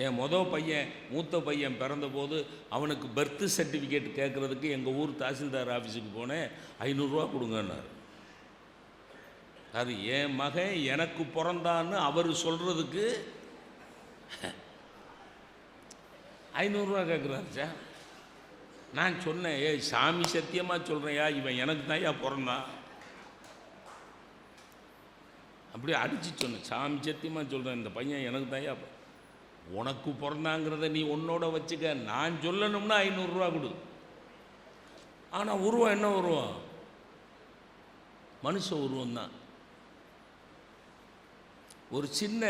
என் பையன் மூத்த பையன் பிறந்தபோது அவனுக்கு பர்த் சர்டிஃபிகேட் கேட்குறதுக்கு எங்கள் ஊர் தாசில்தார் ஆஃபீஸுக்கு போனேன். 500 கொடுங்கன்னார். அது என் மகன் எனக்கு பிறந்தான்னு அவர் சொல்கிறதுக்கு 500 கேட்குறாரு சார். நான் சொன்னேன், சாமி சத்தியமாக சொல்கிறேன்யா, இவன் எனக்கு தான்யா பிறந்தான். அப்படியே அடித்து சொன்னேன், சாமி சத்தியமாக சொல்கிறேன், இந்த பையன் எனக்கு தான்யா. உனக்கு பிறந்தாங்கிறத நீ உன்னோட வச்சுக்க, நான் சொல்லணும்னா 500 கொடு. ஆனால் உருவம் என்ன உருவம்? மனுஷ உருவம் தான். ஒரு சின்ன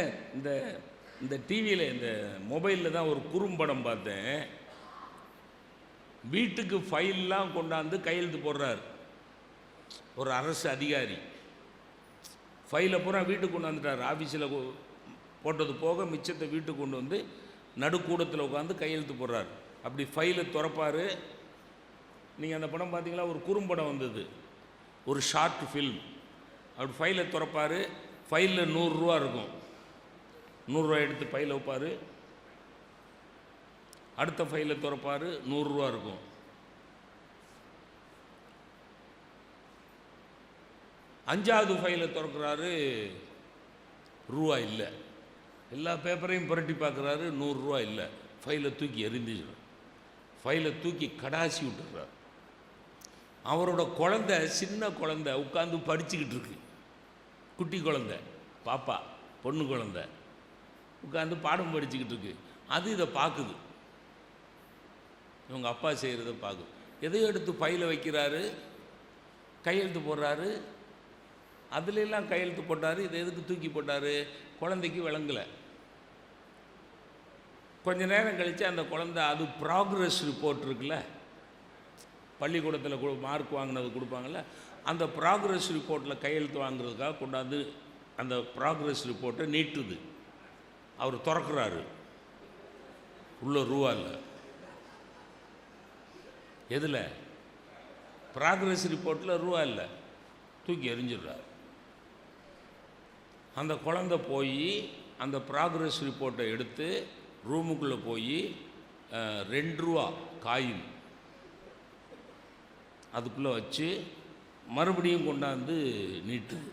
இந்த டிவியில் இந்த மொபைலில் தான் ஒரு குறும்படம் பார்த்தேன். வீட்டுக்கு ஃபைல்லாம் கொண்டாந்து கையெழுத்து போடுறார் ஒரு அரசு அதிகாரி. ஃபைலை பூரா வீட்டுக்கு கொண்டு வந்துட்டார். ஆஃபீஸில் போட்டது போக மிச்சத்தை வீட்டுக்கு கொண்டு வந்து நடுக்கூடத்தில் உட்காந்து கையெழுத்து போடுறார். அப்படி ஃபைலை திறப்பார். நீங்கள் அந்த படம் பார்த்தீங்களா? ஒரு குறும்படம் வந்தது, ஒரு ஷார்ட் ஃபில்ம். அப்படி ஃபைலை திறப்பார். ஃபைலில் 100 ரூபா இருக்கும். 100 ரூபா எடுத்து ஃபைலை வைப்பார். அடுத்த ஃபைலை திறப்பார், 100 ரூபா இருக்கும். அஞ்சாவது ஃபைலை திறக்கிறாரு, ரூபா இல்லை. எல்லா பேப்பரையும் புரட்டி பார்க்குறாரு, 100 ரூபா இல்லை. ஃபைலை தூக்கி எரிஞ்சிடுறார். ஃபைலை தூக்கி கடாசி விட்டுறார். அவரோட குழந்தை, சின்ன குழந்தை உட்காந்து படிச்சுக்கிட்டு இருக்கு. குட்டி குழந்தை, பாப்பா, பொண்ணு குழந்தை உட்காந்து பாடம் படிச்சுக்கிட்டு இருக்கு. அது இதை பார்க்குது, இவங்க அப்பா செய்கிறத பார்க்குது. எதையோ எடுத்து ஃபைலை வைக்கிறாரு, கையெழுத்து போடுறாரு. அதுலெல்லாம் கையெழுத்து போட்டார். இதை எதுக்கு தூக்கி போட்டார்? குழந்தைக்கு விளங்கலை. கொஞ்ச நேரம் கழித்து அந்த குழந்தை, அது ப்ராக்ரஸ் ரிப்போர்ட் இருக்குல்ல, பள்ளிக்கூடத்தில் மார்க் வாங்கினது கொடுப்பாங்கள்ல, அந்த ப்ராக்ரஸ் ரிப்போர்ட்டில் கையெழுத்து வாங்குறதுக்காக கொண்டாந்து அந்த ப்ராக்ரஸ் ரிப்போர்ட்டை நீட்டுது. அவர் திறக்கிறாரு, உள்ள ரூபா இல்லை. எதில்? ப்ராக்ரஸ் ரிப்போர்ட்டில் ரூபா இல்லை. தூக்கி எறிஞ்சிடுறார். அந்த குழந்தை போய் அந்த ப்ராக்ரஸ் ரிப்போர்ட்டை எடுத்து ரூமுக்குள்ளே போய் 2 ரூபா காயின் அதுக்குள்ளே வச்சு மறுபடியும் கொண்டாந்து நீட்டுது.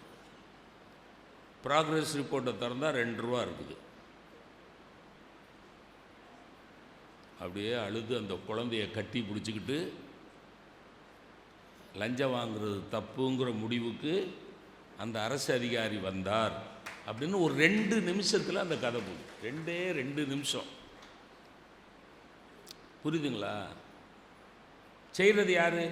ப்ராக்ரஸ் ரிப்போர்ட்டை திறந்தால் 2 ரூபா இருக்குது. அப்படியே அழுது அந்த குழந்தைய கட்டி பிடிச்சிக்கிட்டு லஞ்சம் வாங்குறது தப்புங்கிற முடிவுக்கு அந்த அரசு அதிகாரி வந்தார் அப்படின்னு ஒரு 2 நிமிஷத்தில் அந்த கதை போகுது. 2 நிமிஷம். புரியுதுங்களா? செய்கிறது யாரு?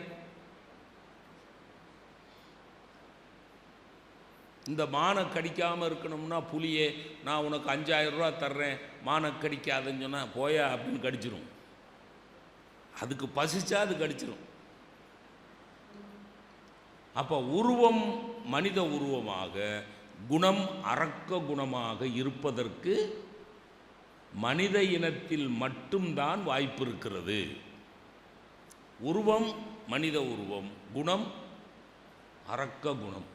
இந்த மானை கடிக்காமல் இருக்கணும்னா புலியே, நான் உனக்கு 5000 ரூபா தர்றேன், மானை கடிக்காதுன்னு சொன்னால் போயா அப்படின்னு கடிச்சிரும். அதுக்கு பசிச்சா அது கடிச்சிரும். அப்போ உருவம் மனித உருவமாக, குணம் அரக்க குணமாக இருப்பதற்கு மனித இனத்தில் மட்டும்தான் வாய்ப்பு இருக்கிறது. உருவம் மனித உருவம், குணம் அரக்க குணம்.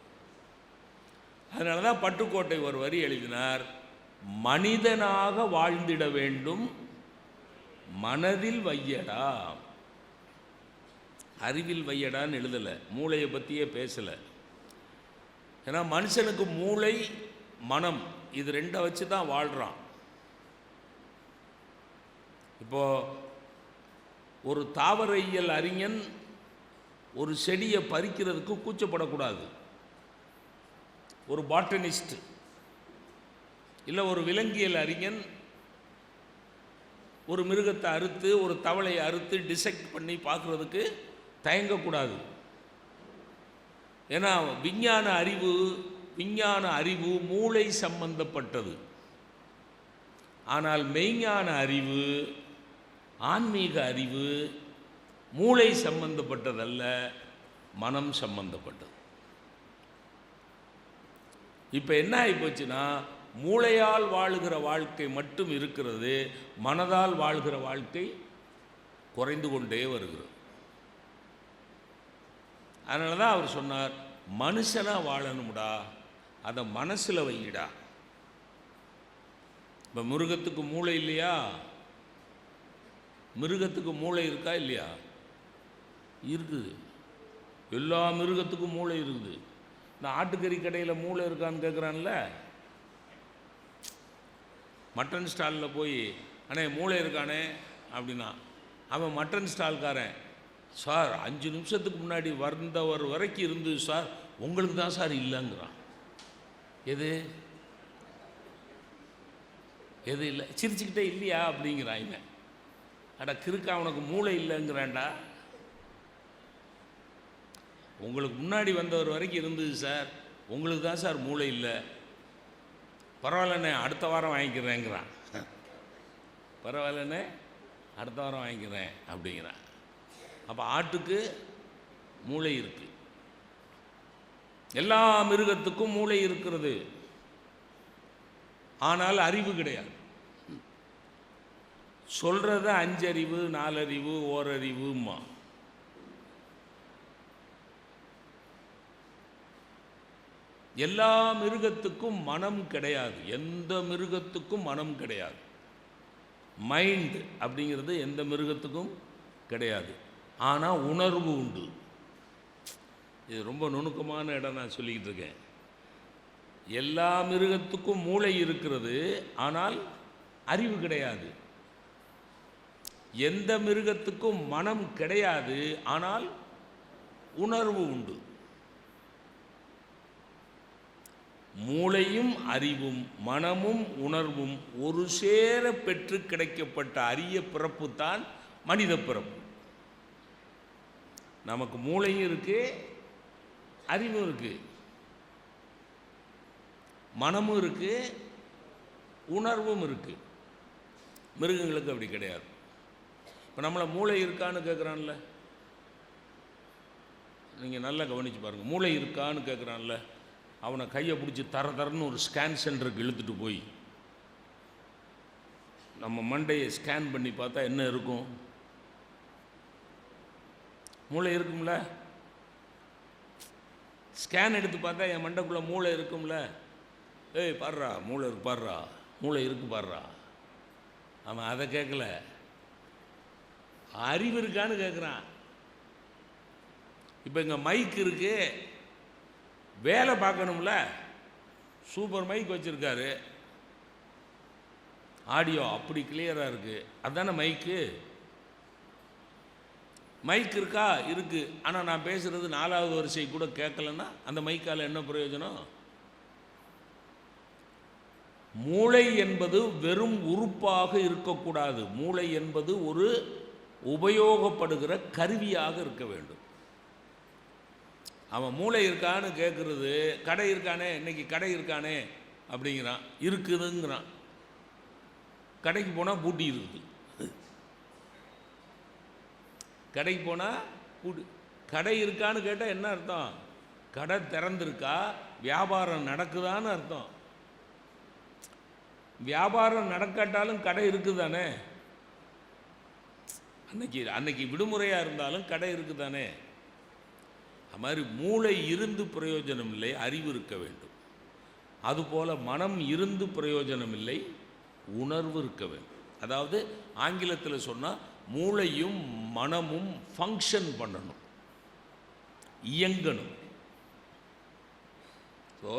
அதனால தான் பட்டுக்கோட்டை ஒரு வரி எழுதினார், மனிதனாக வாழ்ந்திட வேண்டும் மனதில் வையடா. அறிவில் வையடான்னு எழுதலை, மூளையை பற்றியே பேசலை. ஏன்னா மனுஷனுக்கு மூளை மனம் இது 2 வச்சு தான் வாழ்கிறான். இப்போது ஒரு தாவரையியல் அறிஞன் ஒரு செடியை பறிக்கிறதுக்கு கூச்சப்படக்கூடாது. ஒரு பாட்டனிஸ்ட் இல்லை ஒரு விலங்கியல் அறிஞன் ஒரு மிருகத்தை அறுத்து, ஒரு தவளையை அறுத்து டிசெக்ட் பண்ணி பார்க்குறதுக்கு தயங்கக்கூடாது. ஏன்னா விஞ்ஞான அறிவு மூளை சம்பந்தப்பட்டது. ஆனால் மெய்ஞான அறிவு, ஆன்மீக அறிவு மூளை சம்பந்தப்பட்டதல்ல, மனம் சம்பந்தப்பட்டது. இப்போ என்ன ஆகிப்போச்சுன்னா, மூளையால் வாழுகிற வாழ்க்கை மட்டும் இருக்கிறது, மனதால் வாழ்கிற வாழ்க்கை குறைந்து கொண்டே வருகிறது. அதனால தான் அவர் சொன்னார், மனுஷனாக வாழணும்டா, அதை மனசில் வையிடா. இப்போ மிருகத்துக்கு மூளை இல்லையா? மிருகத்துக்கு மூளை இருக்கா இல்லையா? இருக்குது. எல்லா மிருகத்துக்கும் மூளை இருக்குது. இந்த ஆட்டுக்கறி கடையில் மூளை இருக்கான்னு கேட்குறான்ல, மட்டன் ஸ்டாலில் போய் அண்ணே மூளை இருக்கானே அப்படின்னா, அவன் மட்டன் ஸ்டால்காரன், சார் 5 நிமிஷத்துக்கு முன்னாடி வந்தவர் வரைக்கும் இருந்தது சார், உங்களுக்கு தான் சார் இல்லைங்கிறான். எது எது இல்லை? சிரிச்சுக்கிட்டே இல்லையா அப்படிங்கிறான் இவன். அட கிறுக்கா, அவனுக்கு மூளை இல்லைங்கிறான்டா. உங்களுக்கு முன்னாடி வந்தவர் வரைக்கும் இருந்தது சார், உங்களுக்கு தான் சார் மூளை இல்லை. பரவாயில்லண்ணே அடுத்த வாரம் வாங்கிக்கிறேங்கிறான். பரவாயில்லண்ணே அடுத்த வாரம் வாங்கிக்கிறேன் அப்படிங்கிறான். அப்போ ஆட்டுக்கு மூளை இருக்கு. எல்லா மிருகத்துக்கும் மூளை இருக்கிறது, ஆனால் அறிவு கிடையாது. சொல்றத 5 அறிவு 4 அறிவு ஓரறிவுமா. எல்லா மிருகத்துக்கும் மனம் கிடையாது. எந்த மிருகத்துக்கும் மனம் கிடையாது. மைண்ட் அப்படிங்கிறது எந்த மிருகத்துக்கும் கிடையாது. ஆனால் உணர்வு உண்டு. இது ரொம்ப நுணுக்கமான இடம் நான் சொல்லிக்கிட்டு இருக்கேன். எல்லா மிருகத்துக்கும் மூளை இருக்கிறது, ஆனால் அறிவு கிடையாது. எந்த மிருகத்துக்கும் மனம் கிடையாது, ஆனால் உணர்வு உண்டு. மூளையும் அறிவும் மனமும் உணர்வும் ஒரு சேர பெற்று கிடைக்கப்பட்ட அரிய பிறப்பு தான் மனித பிறப்பு. நமக்கு மூளையும் இருக்கு, அறிவும் இருக்கு, மனமும் இருக்கு, உணர்வும் இருக்கு. மிருகங்களுக்கு அப்படி கிடையாது. இப்போ நம்மளை மூளை இருக்கான்னு கேட்குறான்ல, நீங்கள் நல்லா கவனித்து பாருங்கள். மூளை இருக்கான்னு கேட்குறான்ல, அவனை கையை பிடிச்சி தரன்னு ஒரு ஸ்கேன் சென்டருக்கு இழுத்துட்டு போய் நம்ம மண்டையை ஸ்கேன் பண்ணி பார்த்தா என்ன இருக்கும்? மூளை இருக்கும்ல. ஸ்கேன் எடுத்து பார்த்தா என் மண்டைக்குள்ளே மூளை இருக்கும்ல. ஏய் பாடுறா மூளை இருக்கு, பாடுறா மூளை இருக்கு, பாடுறா. அவன் அதை கேட்கல, அறிவு இருக்கான்னு கேட்குறான். இப்போ இங்கே மைக் இருக்கு, வேலை பார்க்கணும்ல. சூப்பர் மைக் வச்சுருக்காரு, ஆடியோ அப்படி கிளியராக இருக்குது, அதுதானே மைக்கு. மைக் இருக்கா? இருக்கு. ஆனால் நான் பேசுகிறது 4வது வரிசை கூட கேட்கலன்னா அந்த மைக்கால் என்ன பிரயோஜனம்? மூளை என்பது வெறும் உறுப்பாக இருக்கக்கூடாது. மூளை என்பது ஒரு உபயோகப்படுகிற கருவியாக இருக்க வேண்டும். அவன் மூளை இருக்கான்னு கேட்குறது, கடை இருக்கானே இன்னைக்கு கடை இருக்கானே அப்படிங்கிறான், இருக்குதுங்கிறான். கடைக்கு போனால் பூட்டி இருக்குது. கடைக்கு போனால் பூட்டி. கடை இருக்கான்னு கேட்டால் என்ன அர்த்தம்? கடை திறந்திருக்கா, வியாபாரம் நடக்குதான்னு அர்த்தம். வியாபாரம் நடக்காட்டாலும் கடை இருக்குதானே. அன்னைக்கு விடுமுறையாக இருந்தாலும் கடை இருக்குதானே. அது மாதிரி மூளை இருந்து பிரயோஜனம் இல்லை, அறிவு இருக்க வேண்டும். அதுபோல் மனம் இருந்து பிரயோஜனம் இல்லை, உணர்வு இருக்க வேண்டும். அதாவது ஆங்கிலத்தில் சொன்னால் மூளையும் மனமும் ஃபங்க்ஷன் பண்ணணும், இயங்கணும். ஸோ